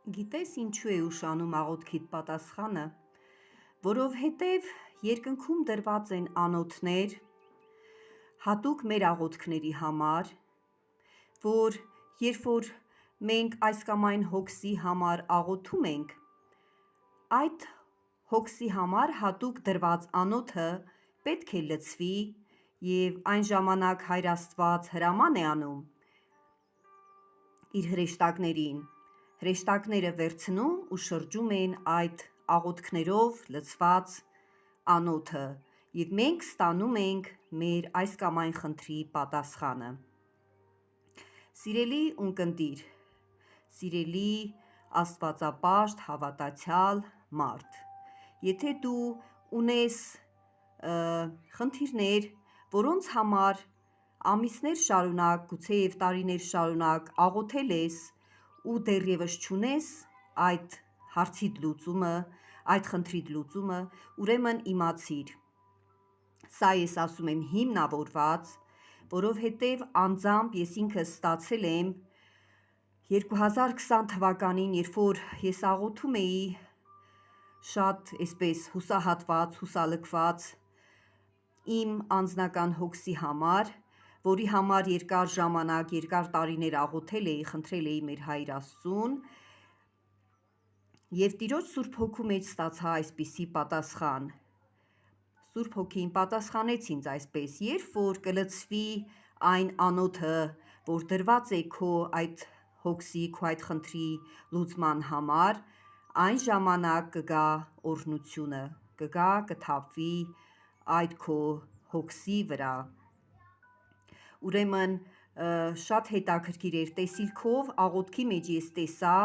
Գիտես ինչու է ուշանում աղոթքիդ պատասխանը, որովհետև երկնքում դրված են անոթներ, հատուկ մեր աղոթքների համար, որ երբ որ մենք այս կամ այն հոգսի համար աղոթում ենք, այդ հոգսի համար հատուկ դրված անոթը պետք է լցվի և այն ժամանակ Հայր Աստված հրաման է անում իր հրեշտակներին, հրեշտակները վերցնում ու շրջում են այդ աղոթքներով լցված անոթը և մենք ստանում ենք մեր այս կամ այն խնդրի պատասխանը։ Սիրելի ունկնդիր, սիրելի աստվածապաշտ հավատացյալ մարդ, եթե դու ունես խնդիրներ, որոնց համար ամիսներ շարունակ, գուցեև տարիներ շարունակ աղոթել ես ու դեռևս չունես այդ հարցիդ լուծումը, այդ խնդրիդ լուծումը, ուրեմն իմացիր, սա ես ասում եմ հիմնավորված, որովհետև անձամբ ես ինքս ստացել եմ 2020 թվականին, երբ որ ես աղոթում էի շատ այսպես հուսահատված, հուսալքված իմ անձնական հոգսի համար, որի համար երկար ժամանակ, երկար տարիներ աղոթել էի, խնդրել էի մեր Հայր Աստծուն և Տիրոջ Սուրբ Հոգու մեջ ստացա այսպիսի պատասխան, Սուրբ Հոգին պատասխանեց ինձ այսպես. երբ որ կլցվի այն անոթը, որ դրված է քո այդ հոգսի, քո այդ խնդրի լուծման համար, այն ժամանակ կգա օրհնությունը, կթափվի այդ քո հոգսի վրա։ Ուրեմն շատ հետաքրքիր էր, տեսիլքով աղոթքի մեջ ես տեսա,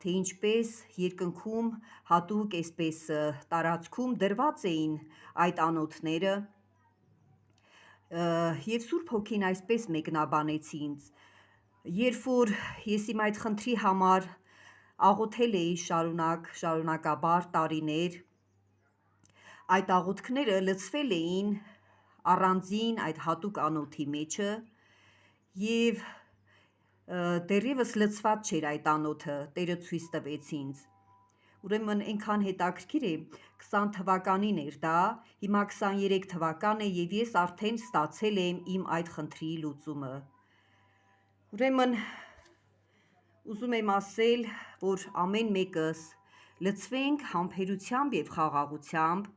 թե ինչպես երկնքում հատուկ այսպես տարածքում դրված էին այդ անոթները և Սուրբ Հոգին այսպես մեկնաբանեց ինձ, երբ որ ես իմ այդ խնդրի համար աղոթել էի շարունակաբար տարիներ, այդ աղոթքները լցվել էին առանձին այդ հատուկ անոթի մեջը և դեռևս լցված չէր այդ անոթը, Տերը ցույց տվեց ինձ, ուրեմն այնքան հետաքրքիր է, 20 թվականին էր դա, հիմա 23 թվական է և ես արդեն ստացել եմ իմ այդ խնդրի լուծումը, ուրեմն ուզում եմ ասել, որ ամեն մեկս լցվենք համբերությամբ և խաղաղությամբ,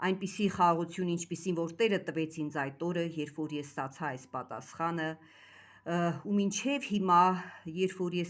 այնպիսի խաղաղություն, ինչպիսին որ Տերը տվեց ինձ այդ օրը, երբ որ ես ստացա այս պատասխանը ու մինչև հիմա, երբ որ ես